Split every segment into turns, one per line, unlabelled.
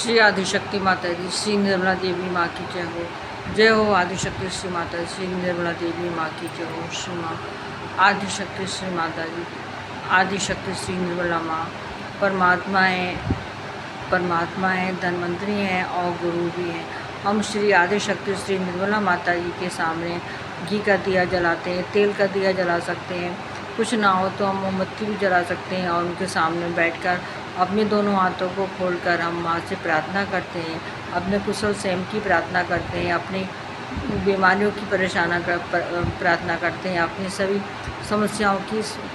श्री आदिशक्ति माता जी, श्री निर्मला देवी माँ की जय हो आदिशक्ति श्री माता, श्री निर्मला देवी माँ की जय हो। श्री माँ आदिशक्ति श्री माता जी, आदिशक्ति श्री निर्मला माँ परमात्मा है, धन्वंतरी हैं और गुरु भी हैं। हम श्री आदिशक्ति श्री निर्मला माता जी के सामने घी का दिया जलाते हैं, तेल का दिया जला सकते हैं, कुछ ना हो तो हम मोमबत्ती भी जला सकते हैं और उनके सामने बैठकर अपने दोनों हाथों को खोलकर हम माँ से प्रार्थना करते हैं, अपने कुशल क्षेम की प्रार्थना करते हैं, अपनी बीमारियों की प्रार्थना करते हैं, अपनी सभी समस्याओं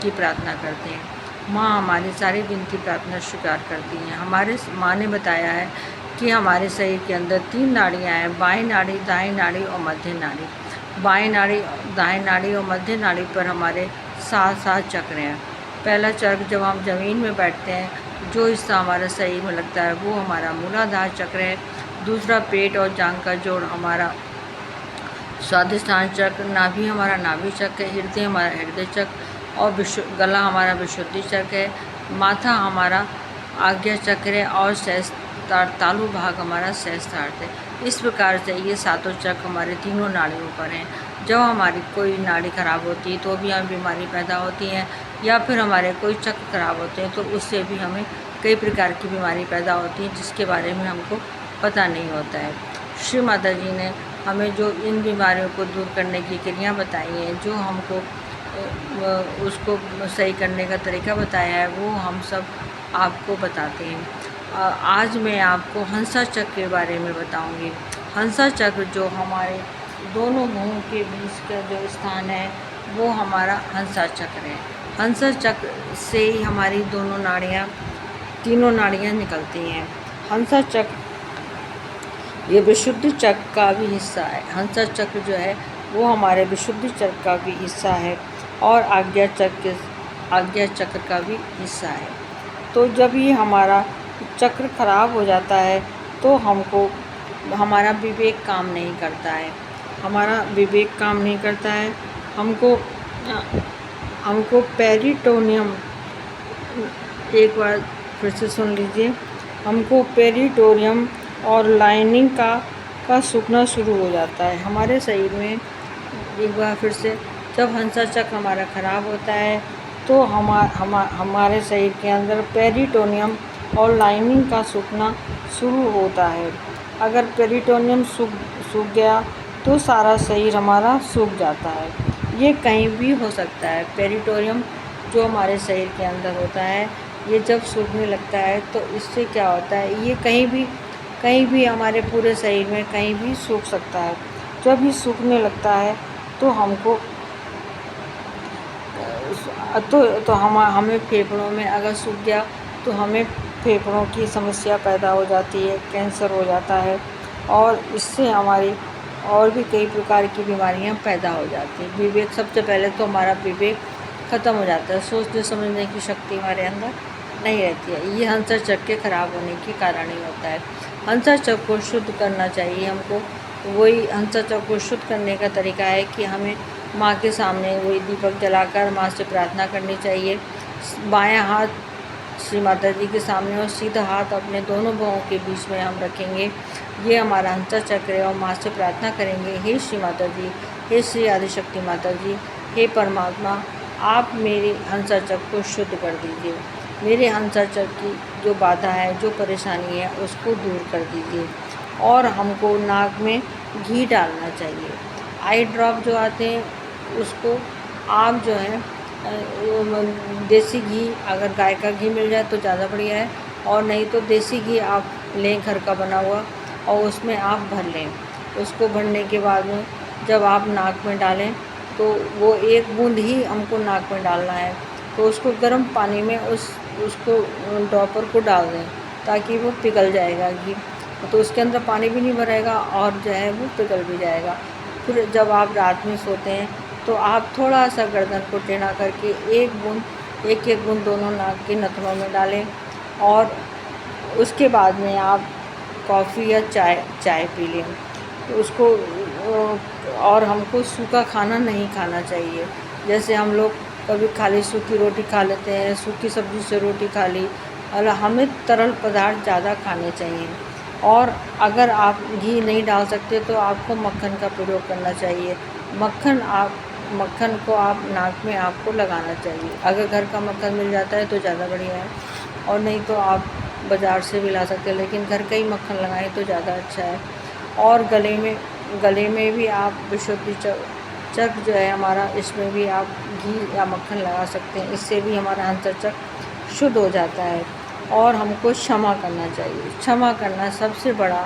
की प्रार्थना करते हैं। माँ हमारी सारी विनती प्रार्थना स्वीकार करती हैं। हमारे माँ ने बताया है कि हमारे शरीर के अंदर 3 नाड़ियाँ हैं, बाएं नाड़ी, दाएं नाड़ी और मध्य नाड़ी। बाएं नाड़ी, दाएं नाड़ी और मध्य नाड़ी पर हमारे 7 चक्र हैं। पहला चक्र जब हम ज़मीन में बैठते हैं, जो हिस्सा हमारे शरीर में लगता है वो हमारा मूलाधार चक्र है। दूसरा पेट और जांघ का जोड़ हमारा स्वादिष्ठान चक्र, नाभि हमारा नाभि चक्र है, हृदय हमारा हृदय चक्र और गला हमारा विशुद्धि चक्र है। माथा हमारा आज्ञा चक्र है और सहस्त्रार तालु भाग हमारा सहस्त्रार्थ है। इस प्रकार से ये 7 चक्र हमारे तीनों नाड़ियों पर हैं। जब हमारी कोई नाड़ी खराब होती है तो भी हमें बीमारी पैदा होती है, या फिर हमारे कोई चक्र खराब होते हैं तो उससे भी हमें कई प्रकार की बीमारी पैदा होती है, जिसके बारे में हमको पता नहीं होता है। श्री माता जी ने हमें जो इन बीमारियों को दूर करने की क्रिया बताई हैं, जो हमको उसको सही करने का तरीका बताया है, वो हम सब आपको बताते हैं। आज मैं आपको हंसा चक्र के बारे में बताऊंगी। हंसा चक्र जो हमारे दोनों मुँह के बीच का जो स्थान है वो हमारा हंसा चक्र है। हंसा चक्र से ही हमारी तीनों नाड़ियाँ निकलती हैं। हंसा चक्र ये विशुद्धि चक्र का भी हिस्सा है। हंसा चक्र जो है वो हमारे विशुद्धि चक्र का भी हिस्सा है और आज्ञा चक्र का भी हिस्सा है। तो जब ये हमारा चक्र खराब हो जाता है तो हमारा विवेक काम नहीं करता है। हमको पेरिटोनियम, एक बार फिर से सुन लीजिए, हमको पेरिटोनियम और लाइनिंग का सूखना शुरू हो जाता है हमारे शरीर में। एक बार फिर से, जब हंसा चक्र हमारा ख़राब होता है तो हमारे शरीर के अंदर पेरिटोनियम और लाइनिंग का सूखना शुरू होता है। अगर पेरिटोनियम सूख गया तो सारा शरीर हमारा सूख जाता है। ये कहीं भी हो सकता है। पेरिटोनियम जो हमारे शरीर के अंदर होता है, ये जब सूखने लगता है तो इससे क्या होता है, ये कहीं भी हमारे पूरे शरीर में कहीं भी सूख सकता है। जब ये सूखने लगता है तो हमें फेफड़ों में अगर सूख गया तो हमें फेफड़ों की समस्या पैदा हो जाती है, कैंसर हो जाता है और इससे हमारी और भी कई प्रकार की बीमारियां पैदा हो जाती हैं। विवेक, सबसे पहले तो हमारा विवेक ख़त्म हो जाता है, सोचने समझने की शक्ति हमारे अंदर नहीं रहती है। ये हंसा चक्र के खराब होने के कारण ही होता है। हंसा चक्र को शुद्ध करना चाहिए हमको। वही हंसा चक्र को शुद्ध करने का तरीका है कि हमें माँ के सामने वही दीपक जलाकर माँ से प्रार्थना करनी चाहिए। बायां हाथ श्री माता जी के सामने और सीधा हाथ अपने दोनों भुवों के बीच में हम रखेंगे। ये हमारा हंसा चक्र है और माँ से प्रार्थना करेंगे, हे श्री माता जी, हे श्री आदिशक्ति माता जी, हे परमात्मा, आप मेरे हंसा चक्र को शुद्ध कर दीजिए। मेरे हंसा चक्र की जो बाधा है, जो परेशानी है, उसको दूर कर दीजिए। और हमको नाक में घी डालना चाहिए। आई ड्रॉप जो आते हैं उसको आप जो है देसी घी, अगर गाय का घी मिल जाए तो ज़्यादा बढ़िया है, और नहीं तो देसी घी आप लें घर का बना हुआ और उसमें आप भर लें। उसको भरने के बाद में जब आप नाक में डालें तो वो 1 बूंद ही हमको नाक में डालना है। तो उसको गर्म पानी में उसको ड्रॉपर को डाल दें ताकि वो पिघल जाएगा घी, तो उसके अंदर पानी भी नहीं भरेगा और जो है वो पिघल भी जाएगा। फिर जब आप रात में सोते हैं तो आप थोड़ा सा गर्दन को टेढ़ा करके एक एक बूंद दोनों नाक के नथनों में डालें और उसके बाद में आप कॉफ़ी या चाय पी लें। तो उसको और हमको सूखा खाना नहीं खाना चाहिए। जैसे हम लोग कभी खाली सूखी रोटी खा लेते हैं, सूखी सब्ज़ी से रोटी खा ली, और हमें तरल पदार्थ ज़्यादा खाने चाहिए। और अगर आप घी नहीं डाल सकते तो आपको मक्खन का प्रयोग करना चाहिए। मक्खन को आप नाक में आपको लगाना चाहिए। अगर घर का मक्खन मिल जाता है तो ज़्यादा बढ़िया है, और नहीं तो आप बाज़ार से भी ला सकते हैं, लेकिन घर का ही मक्खन लगाएं तो ज़्यादा अच्छा है। और गले में भी आप विशुद्धि चक जो है हमारा, इसमें भी आप घी या मक्खन लगा सकते हैं। इससे भी हमारा अंतरचक शुद्ध हो जाता है। और हमको क्षमा करना चाहिए। क्षमा करना सबसे बड़ा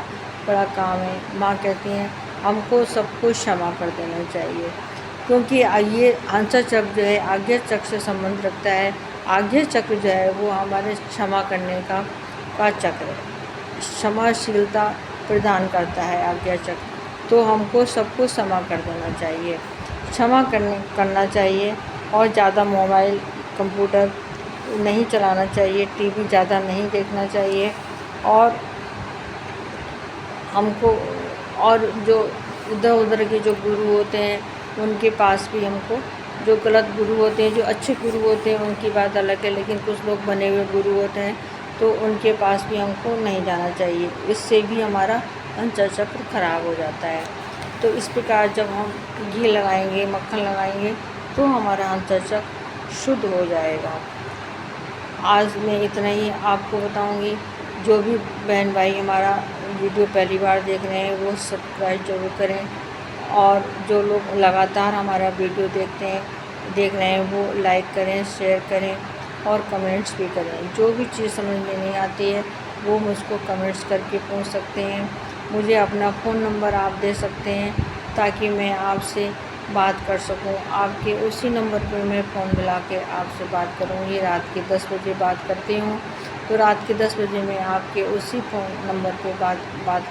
काम है। माँ कहती हैं हमको सबको क्षमा कर देना चाहिए, क्योंकि ये आंसर चक्र जो है आज्ञा चक्र से संबंध रखता है। आज्ञा चक्र जो है वो हमारे क्षमा करने का चक्र है, क्षमाशीलता प्रदान करता है आज्ञा चक्र। तो हमको सबको क्षमा कर देना चाहिए, क्षमा करना चाहिए। और ज़्यादा मोबाइल कंप्यूटर नहीं चलाना चाहिए, टीवी ज़्यादा नहीं देखना चाहिए। और हमको, और जो इधर उधर के जो गुरु होते हैं उनके पास भी हमको, जो गलत गुरु होते हैं, जो अच्छे गुरु होते हैं उनकी बात अलग है, लेकिन कुछ लोग बने हुए गुरु होते हैं तो उनके पास भी हमको नहीं जाना चाहिए। इससे भी हमारा अंतर चक्र खराब हो जाता है। तो इस प्रकार जब हम घी लगाएंगे, मक्खन लगाएंगे तो हमारा अंतर चक्र शुद्ध हो जाएगा। आज मैं इतना ही आपको बताऊंगी। जो भी बहन भाई हमारा वीडियो पहली बार देख रहे हैं वो सब्सक्राइब जरूर करें, और जो लोग लगातार हमारा वीडियो देख रहे हैं वो लाइक करें, शेयर करें और कमेंट्स भी करें। जो भी चीज़ समझ में नहीं आती है वो मुझको कमेंट्स करके पूछ सकते हैं। मुझे अपना फ़ोन नंबर आप दे सकते हैं ताकि मैं आपसे बात कर सकूं। आपके उसी नंबर पे मैं फ़ोन मिला के आपसे बात करूँगी। रात के 10 बजे बात करती हूँ, तो रात के 10 बजे मैं आपके उसी फ़ोन नंबर पे बात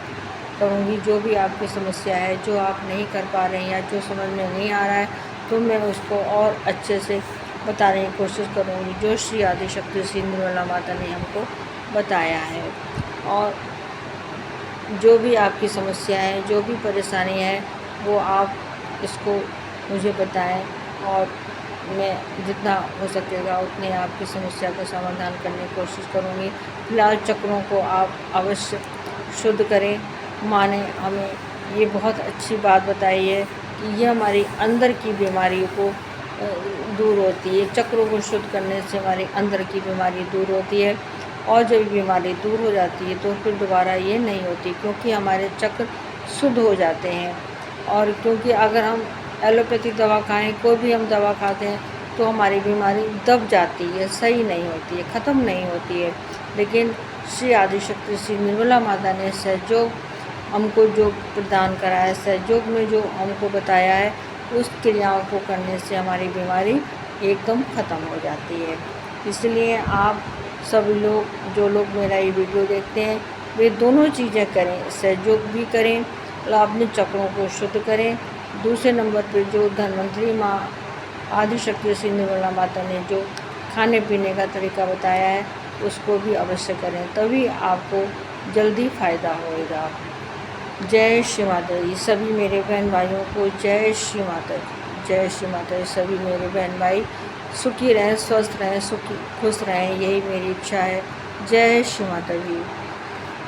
करूँगी। जो भी आपकी समस्या है, जो आप नहीं कर पा रहे हैं या जो समझ में नहीं आ रहा है, तो मैं उसको और अच्छे से बताने की कोशिश करूँगी, जो श्री आदिशक्ति श्री निर्मला माता ने हमको बताया है। और जो भी आपकी समस्या है, जो भी परेशानी है, वो आप इसको मुझे बताएं, और मैं जितना हो सकेगा उतने आपकी समस्या का समाधान करने की कोशिश करूँगी। फिलहाल चक्रों को आप अवश्य शुद्ध करें। माँ ने हमें ये बहुत अच्छी बात बताई है कि ये हमारी अंदर की बीमारियों को दूर होती है। चक्रों को शुद्ध करने से हमारी अंदर की बीमारी दूर होती है, और जब बीमारी दूर हो जाती है तो फिर दोबारा ये नहीं होती, क्योंकि हमारे चक्र शुद्ध हो जाते हैं। और क्योंकि अगर हम एलोपैथिक दवा खाएं, कोई भी हम दवा खाते हैं तो हमारी बीमारी दब जाती है, सही नहीं होती है, ख़त्म नहीं होती है। लेकिन श्री आदिशक्ति श्री निर्मला माता ने सहयोग हमको जो प्रदान करा है, सहयोग में जो हमको बताया है, उस क्रियाओं को करने से हमारी बीमारी एकदम ख़त्म हो जाती है। इसलिए आप सभी लोग, जो लोग मेरा ये वीडियो देखते हैं, वे दोनों चीज़ें करें, सहयोग भी करें और अपने चक्रों को शुद्ध करें। दूसरे नंबर पर जो धन्वंतरी माँ आदिशक्ति श्री निर्मला माता ने जो खाने पीने का तरीका बताया है उसको भी अवश्य करें, तभी आपको जल्दी फ़ायदा होएगा। जय श्री माता दी। सभी मेरे बहन भाइयों को जय श्री माता दी, जय श्री माता दी। सभी मेरे बहन भाई सुखी रहें, स्वस्थ रहें, खुश रहें, यही मेरी इच्छा है। जय श्री माता दी।